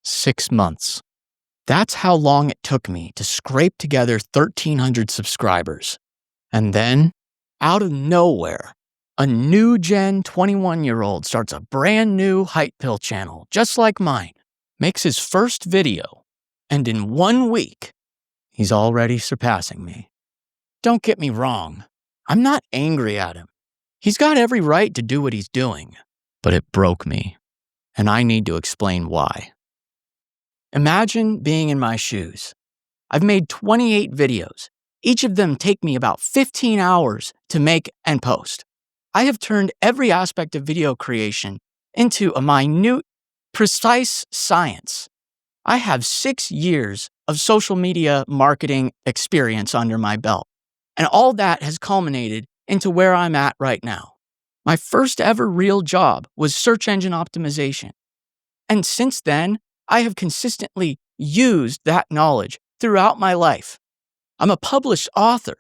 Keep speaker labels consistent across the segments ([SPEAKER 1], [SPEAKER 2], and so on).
[SPEAKER 1] 6 months. That's how long it took me to scrape together 1,300 subscribers. And then, out of nowhere, a new gen 21-year-old starts a brand new heightpill channel, just like mine, makes his first video, and in 1 week, he's already surpassing me. Don't get me wrong, I'm not angry at him. He's got every right to do what he's doing, but it broke me, and I need to explain why. Imagine being in my shoes. I've made 28 videos. Each of them take me about 15 hours to make and post. I have turned every aspect of video creation into a minute, precise science. I have 6 years of social media marketing experience under my belt, and all that has culminated into where I'm at right now. My first ever real job was search engine optimization. And since then, I have consistently used that knowledge throughout my life. I'm a published author.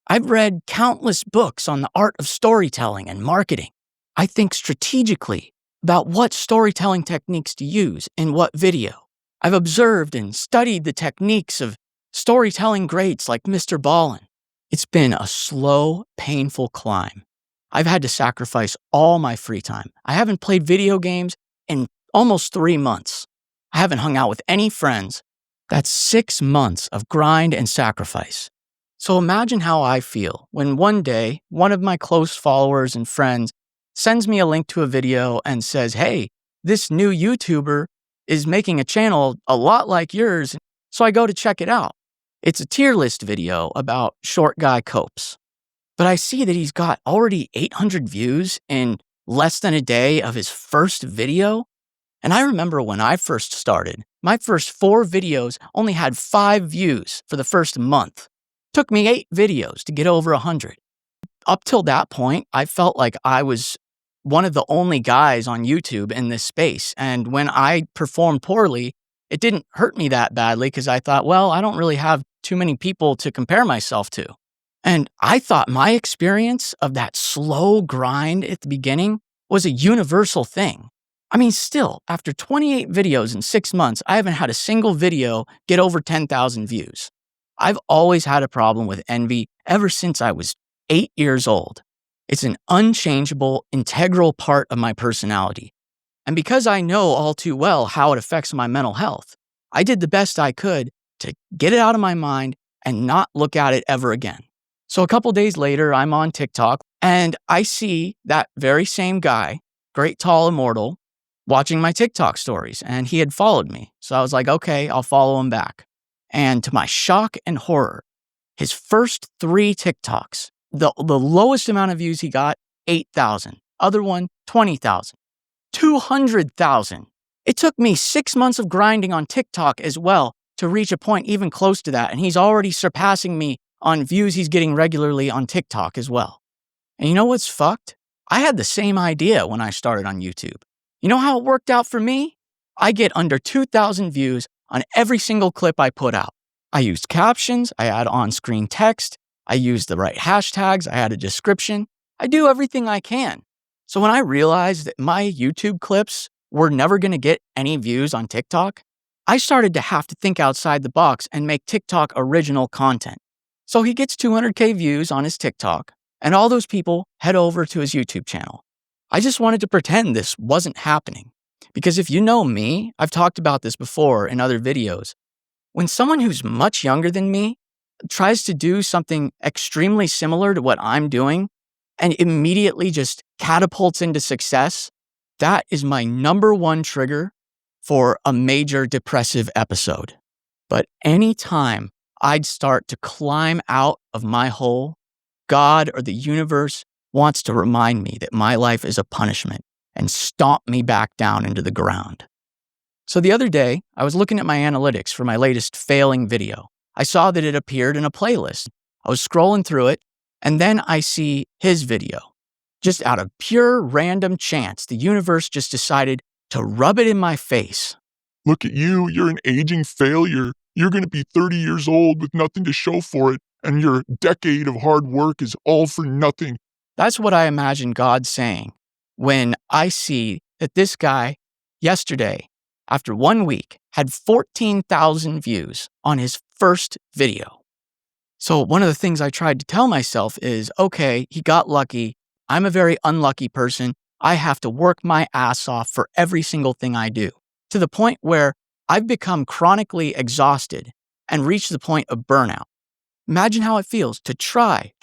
[SPEAKER 1] I've read countless books on the art of storytelling and marketing. I think strategically about what storytelling techniques to use in what video. I've observed and studied the techniques of storytelling greats like Mr. Ballin. It's been a slow, painful climb. I've had to sacrifice all my free time. I haven't played video games in almost 3 months. I haven't hung out with any friends. That's 6 months of grind and sacrifice. So imagine how I feel when one day, one of my close followers and friends sends me a link to a video and says, "Hey, this new YouTuber is making a channel a lot like yours." So I go to check it out. It's a tier list video about short guy copes. But I see that he's got already 800 views in less than a day of his first video. And I remember when I first started, my first 4 videos only had 5 views for the first month. Took me 8 videos to get over 100. Up till that point, I felt like I was one of the only guys on YouTube in this space. And when I performed poorly, it didn't hurt me that badly because I thought, well, I don't really have too many people to compare myself to. And I thought my experience of that slow grind at the beginning was a universal thing. I mean, still, after 28 videos in 6 months, I haven't had a single video get over 10,000 views. I've always had a problem with envy ever since I was 8 years old. It's an unchangeable, integral part of my personality. And because I know all too well how it affects my mental health, I did the best I could to get it out of my mind and not look at it ever again. So a couple days later, I'm on TikTok and I see that very same guy, Great Tall Immortal, watching my TikTok stories, and he had followed me. So I was like, okay, I'll follow him back. And to my shock and horror, his first 3 TikToks, the lowest amount of views he got, 8,000. Other one, 20,000. 200,000. It took me 6 months of grinding on TikTok as well to reach a point even close to that, and he's already surpassing me on views he's getting regularly on TikTok as well. And you know what's fucked? I had the same idea when I started on YouTube. You know how it worked out for me? I get under 2,000 views on every single clip I put out. I used captions, I add on-screen text, I use the right hashtags, I add a description. I do everything I can. So when I realized that my YouTube clips were never going to get any views on TikTok, I started to have to think outside the box and make TikTok original content. So he gets 200K views on his TikTok, and all those people head over to his YouTube channel. I just wanted to pretend this wasn't happening. Because if you know me, I've talked about this before in other videos. When someone who's much younger than me tries to do something extremely similar to what I'm doing and immediately just catapults into success, that is my number one trigger for a major depressive episode. But anytime I'd start to climb out of my hole, God or the universe wants to remind me that my life is a punishment and stomp me back down into the ground. So the other day, I was looking at my analytics for my latest failing video. I saw that it appeared in a playlist. I was scrolling through it, and then I see his video. Just out of pure random chance, the universe just decided to rub it in my face.
[SPEAKER 2] Look at you, you're an aging failure. You're going to be 30 years old with nothing to show for it, and your decade of hard work is all for nothing.
[SPEAKER 1] That's what I imagine God saying when I see that this guy, yesterday, after 1 week, had 14,000 views on his first video. So one of the things I tried to tell myself is, okay, he got lucky. I'm a very unlucky person. I have to work my ass off for every single thing I do, to the point where I've become chronically exhausted and reached the point of burnout. Imagine how it feels to try,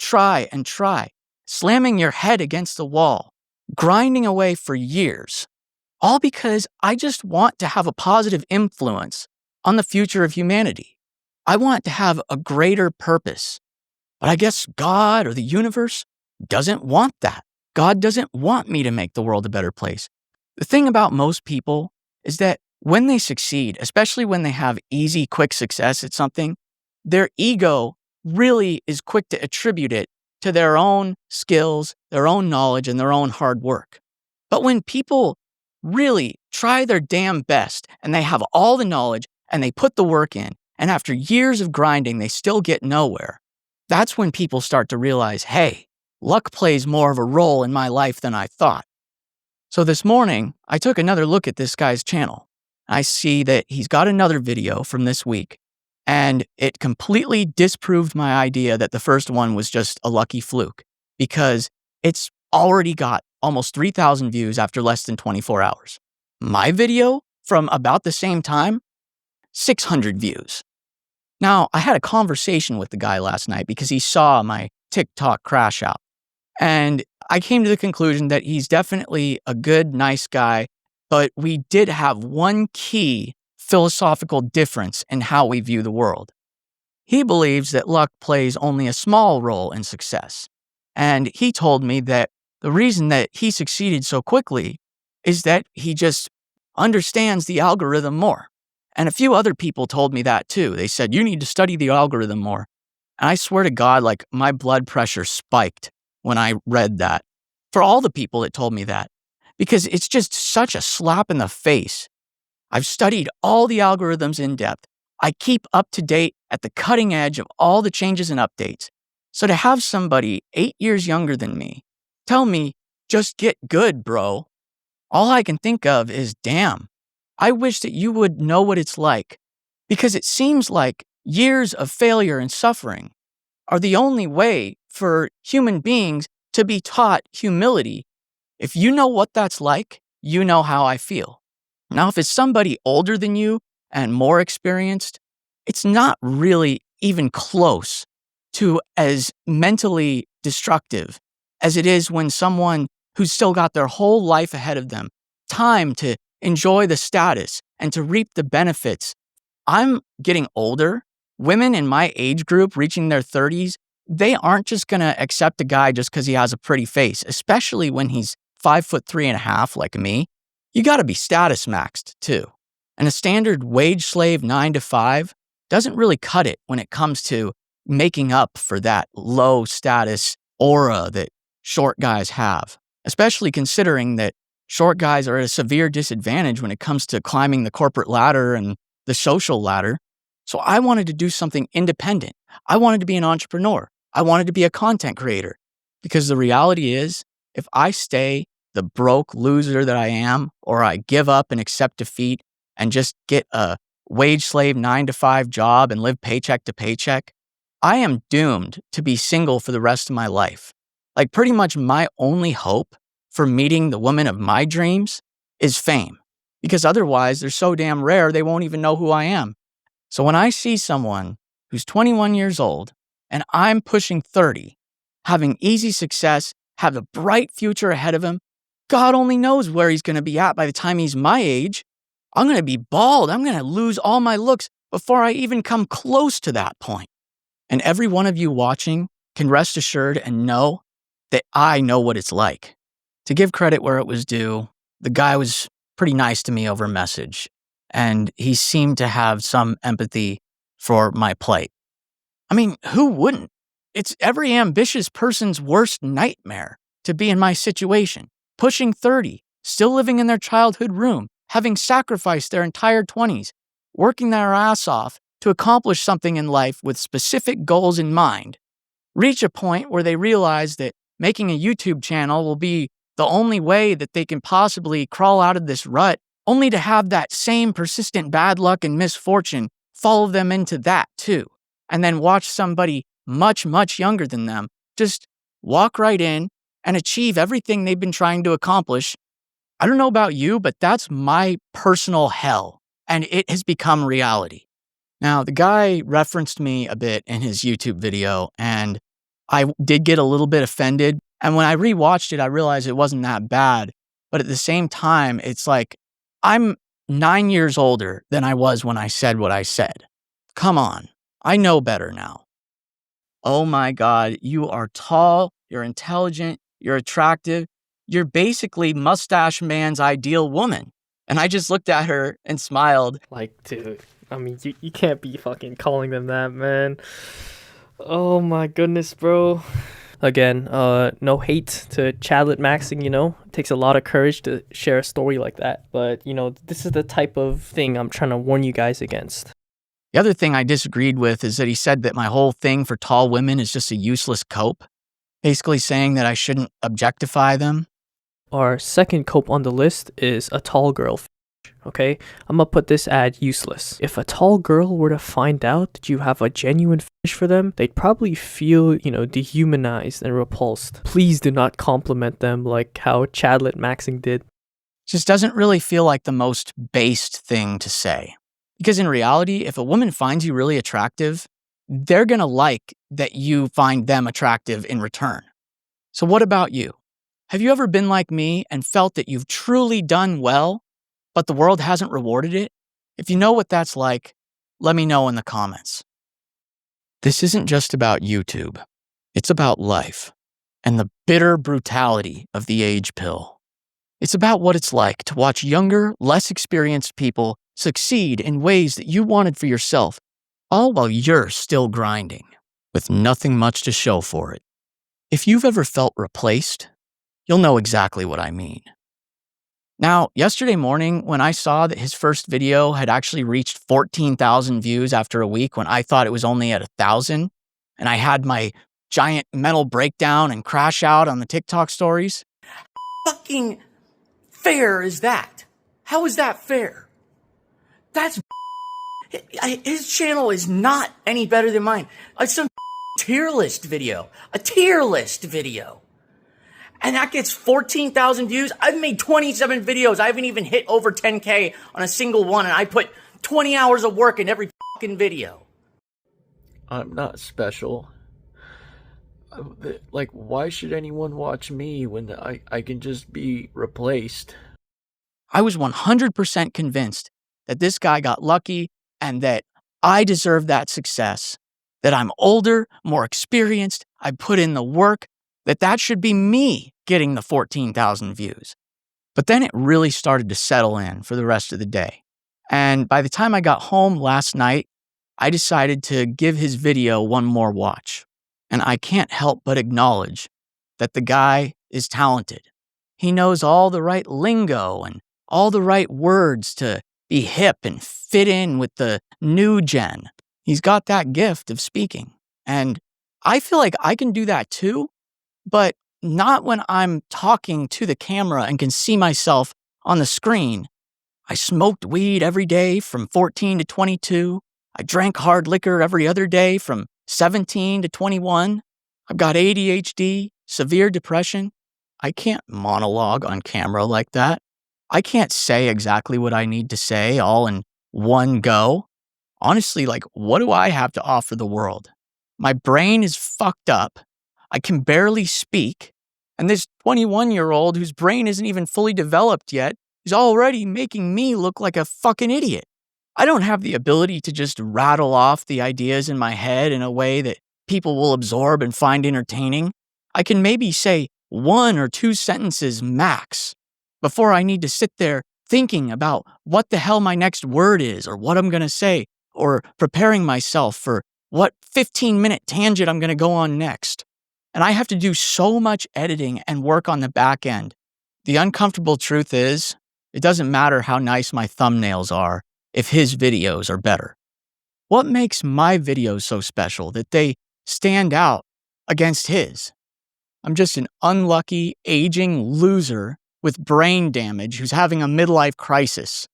[SPEAKER 1] and try, slamming your head against the wall, grinding away for years, all because I just want to have a positive influence on the future of humanity. I want to have a greater purpose. But I guess God or the universe doesn't want that. God doesn't want me to make the world a better place. The thing about most people is that when they succeed, especially when they have easy, quick success at something, their ego really is quick to attribute it to their own skills, their own knowledge, and their own hard work. But when people really try their damn best and they have all the knowledge and they put the work in, and after years of grinding, they still get nowhere, that's when people start to realize, hey, luck plays more of a role in my life than I thought. So this morning, I took another look at this guy's channel. I see that he's got another video from this week, and it completely disproved my idea that the first one was just a lucky fluke, because it's already got almost 3,000 views after less than 24 hours. My video from about the same time, 600 views. Now, I had a conversation with the guy last night because he saw my TikTok crash out. And I came to the conclusion that he's definitely a good, nice guy, but we did have one key philosophical difference in how we view the world. He believes that luck plays only a small role in success. And he told me that the reason that he succeeded so quickly is that he just understands the algorithm more. And a few other people told me that too. They said, you need to study the algorithm more. And I swear to God, like my blood pressure spiked when I read that. For all the people that told me that, because it's just such a slap in the face. I've studied all the algorithms in depth. I keep up to date at the cutting edge of all the changes and updates. So to have somebody 8 years younger than me tell me, just get good, bro, all I can think of is, damn, I wish that you would know what it's like, because it seems like years of failure and suffering are the only way for human beings to be taught humility. If you know what that's like, you know how I feel. Now, if it's somebody older than you and more experienced, it's not really even close to as mentally destructive as it is when someone who's still got their whole life ahead of them, time to enjoy the status and to reap the benefits. I'm getting older. Women in my age group reaching their 30s, they aren't just going to accept a guy just because he has a pretty face, especially when he's 5'3.5" like me. You got to be status maxed too. And a standard wage slave 9 to 5 doesn't really cut it when it comes to making up for that low status aura that short guys have, especially considering that short guys are at a severe disadvantage when it comes to climbing the corporate ladder and the social ladder. So I wanted to do something independent. I wanted to be an entrepreneur. I wanted to be a content creator, because the reality is, if I stay the broke loser that I am, or I give up and accept defeat and just get a wage slave 9 to 5 job and live paycheck to paycheck, I am doomed to be single for the rest of my life. Like pretty much my only hope for meeting the woman of my dreams is fame, because otherwise they're so damn rare they won't even know who I am. So when I see someone who's 21 years old and I'm pushing 30, having easy success, have a bright future ahead of him, God only knows where he's going to be at by the time he's my age. I'm going to be bald. I'm going to lose all my looks before I even come close to that point. And every one of you watching can rest assured and know that I know what it's like. To give credit where it was due, the guy was pretty nice to me over message, and he seemed to have some empathy for my plight. I mean, who wouldn't? It's every ambitious person's worst nightmare to be in my situation, pushing 30, still living in their childhood room, having sacrificed their entire 20s, working their ass off to accomplish something in life with specific goals in mind, reach a point where they realize that making a YouTube channel will be the only way that they can possibly crawl out of this rut only to have that same persistent bad luck and misfortune follow them into that too. And then watch somebody much, much younger than them just walk right in and achieve everything they've been trying to accomplish. I don't know about you, but that's my personal hell, and it has become reality. Now, the guy referenced me a bit in his YouTube video, and I did get a little bit offended. And when I rewatched it, I realized it wasn't that bad. But at the same time, it's like, I'm 9 years older than I was when I said what I said. Come on, I know better now. Oh my God, you are tall, you're intelligent, you're attractive. You're basically Mustache Man's ideal woman. And I just looked at her and smiled.
[SPEAKER 3] Like, dude, I mean, you can't be fucking calling them that, man. Oh my goodness, bro. Again, no hate to Chadlet maxing, It takes a lot of courage to share a story like that. But, this is the type of thing I'm trying to warn you guys against.
[SPEAKER 1] The other thing I disagreed with is that he said that my whole thing for tall women is just a useless cope, basically saying that I shouldn't objectify them.
[SPEAKER 3] Our second cope on the list is a tall girl. Okay, I'm gonna put this ad useless. If a tall girl were to find out that you have a genuine fetish for them, they'd probably feel, dehumanized and repulsed. Please do not compliment them like how Chadlet maxing did.
[SPEAKER 1] Just doesn't really feel like the most based thing to say. Because in reality, if a woman finds you really attractive, they're gonna like that you find them attractive in return. So what about you? Have you ever been like me and felt that you've truly done well, but the world hasn't rewarded it? If you know what that's like, let me know in the comments. This isn't just about YouTube. It's about life and the bitter brutality of the age pill. It's about what it's like to watch younger, less experienced people succeed in ways that you wanted for yourself, all while you're still grinding, with nothing much to show for it. If you've ever felt replaced, you'll know exactly what I mean. Now, yesterday morning, when I saw that his first video had actually reached 14,000 views after a week when I thought it was only at 1,000, and I had my giant mental breakdown and crash out on the TikTok stories. Fucking fair is that? How is that fair? That's his channel is not any better than mine. It's some tier list video. A tier list video. And that gets 14,000 views. I've made 27 videos. I haven't even hit over 10K on a single one. And I put 20 hours of work in every fucking video.
[SPEAKER 4] I'm not special. Like, why should anyone watch me when I can just be replaced?
[SPEAKER 1] I was 100% convinced that this guy got lucky and that I deserve that success. That I'm older, more experienced, I put in the work, that should be me getting the 14,000 views. But then it really started to settle in for the rest of the day. And by the time I got home last night, I decided to give his video one more watch. And I can't help but acknowledge that the guy is talented. He knows all the right lingo and all the right words to be hip and fit in with the new gen. He's got that gift of speaking. And I feel like I can do that too, but not when I'm talking to the camera and can see myself on the screen. I smoked weed every day from 14 to 22. I drank hard liquor every other day from 17 to 21. I've got ADHD, severe depression. I can't monologue on camera like that. I can't say exactly what I need to say all in one go. Honestly, like, what do I have to offer the world? My brain is fucked up. I can barely speak. And this 21-year-old whose brain isn't even fully developed yet is already making me look like a fucking idiot. I don't have the ability to just rattle off the ideas in my head in a way that people will absorb and find entertaining. I can maybe say 1 or 2 sentences max before I need to sit there thinking about what the hell my next word is or what I'm going to say or preparing myself for what 15-minute tangent I'm going to go on next. And I have to do so much editing and work on the back end. The uncomfortable truth is, it doesn't matter how nice my thumbnails are if his videos are better. What makes my videos so special that they stand out against his? I'm just an unlucky, aging loser with brain damage who's having a midlife crisis.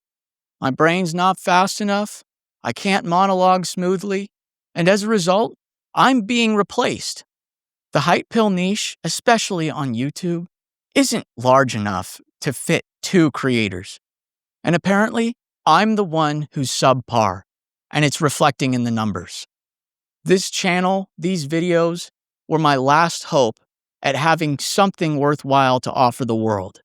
[SPEAKER 1] My brain's not fast enough, I can't monologue smoothly, and as a result, I'm being replaced. The heightpill niche, especially on YouTube, isn't large enough to fit 2 creators. And apparently, I'm the one who's subpar, and it's reflecting in the numbers. This channel, these videos, were my last hope at having something worthwhile to offer the world.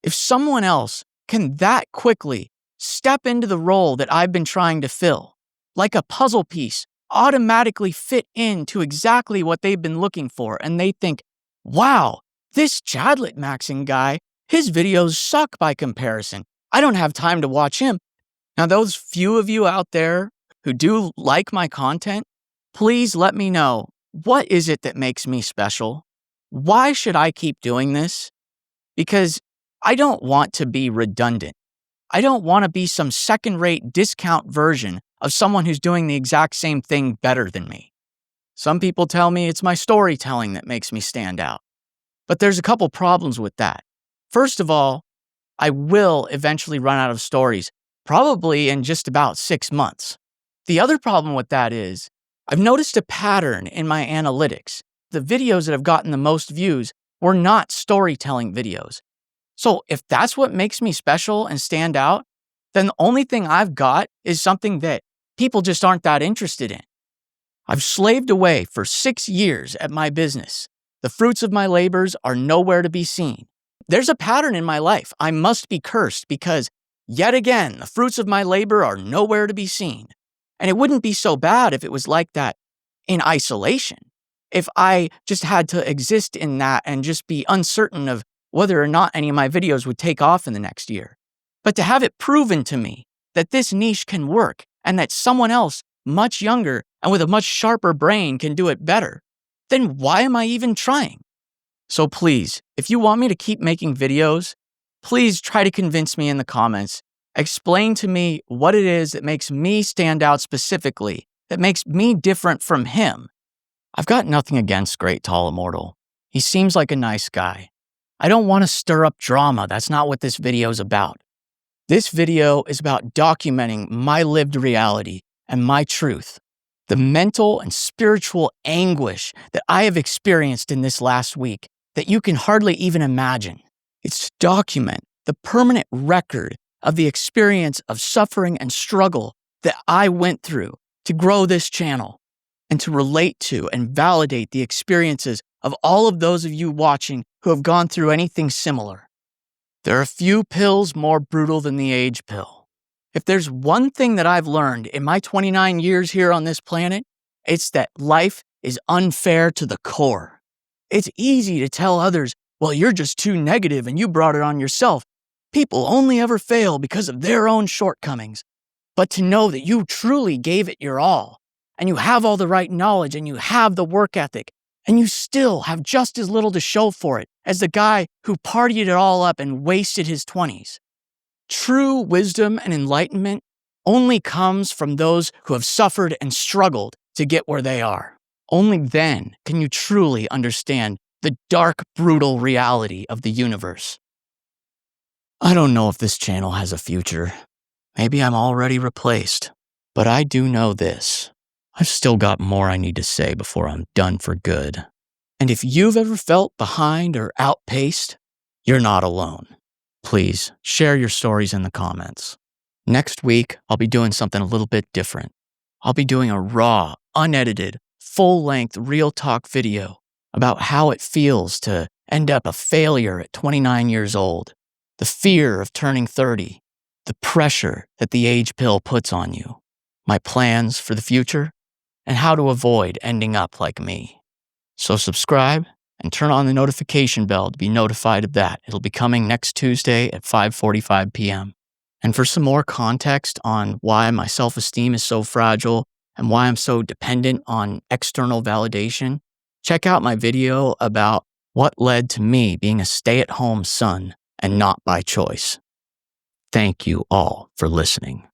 [SPEAKER 1] If someone else can that quickly step into the role that I've been trying to fill, like a puzzle piece, automatically fit into exactly what they've been looking for, and they think, wow, this Chadlet maxing guy, his videos suck by comparison. I don't have time to watch him. Now, those few of you out there who do like my content, please let me know, what is it that makes me special? Why should I keep doing this? Because I don't want to be redundant. I don't want to be some second-rate discount version of someone who's doing the exact same thing better than me. Some people tell me it's my storytelling that makes me stand out. But there's a couple problems with that. First of all, I will eventually run out of stories, probably in just about 6 months. The other problem with that is, I've noticed a pattern in my analytics. The videos that have gotten the most views were not storytelling videos. So if that's what makes me special and stand out, then the only thing I've got is something that people just aren't that interested in. I've slaved away for 6 years at my business. The fruits of my labors are nowhere to be seen. There's a pattern in my life. I must be cursed because, yet again, the fruits of my labor are nowhere to be seen. And it wouldn't be so bad if it was like that in isolation. If I just had to exist in that and just be uncertain of whether or not any of my videos would take off in the next year. But to have it proven to me that this niche can work and that someone else much younger and with a much sharper brain can do it better, then why am I even trying? So please, if you want me to keep making videos, please try to convince me in the comments. Explain to me what it is that makes me stand out specifically, that makes me different from him. I've got nothing against Great Tall Immortal. He seems like a nice guy. I don't want to stir up drama. That's not what this video is about. This video is about documenting my lived reality and my truth, the mental and spiritual anguish that I have experienced in this last week that you can hardly even imagine. It's to document the permanent record of the experience of suffering and struggle that I went through to grow this channel and to relate to and validate the experiences of all of those of you watching who have gone through anything similar. There are few pills more brutal than the age pill. If there's one thing that I've learned in my 29 years here on this planet, it's that life is unfair to the core. It's easy to tell others, well, you're just too negative and you brought it on yourself. People only ever fail because of their own shortcomings. But to know that you truly gave it your all, and you have all the right knowledge, and you have the work ethic, and you still have just as little to show for it as the guy who partied it all up and wasted his 20s. True wisdom and enlightenment only comes from those who have suffered and struggled to get where they are. Only then can you truly understand the dark, brutal reality of the universe. I don't know if this channel has a future. Maybe I'm already replaced. But I do know this. I've still got more I need to say before I'm done for good. And if you've ever felt behind or outpaced, you're not alone. Please share your stories in the comments. Next week, I'll be doing something a little bit different. I'll be doing a raw, unedited, full-length real talk video about how it feels to end up a failure at 29 years old, the fear of turning 30, the pressure that the age pill puts on you, my plans for the future, and how to avoid ending up like me. So subscribe and turn on the notification bell to be notified of that. It'll be coming next Tuesday at 5:45 p.m. And for some more context on why my self-esteem is so fragile and why I'm so dependent on external validation, check out my video about what led to me being a stay-at-home son and not by choice. Thank you all for listening.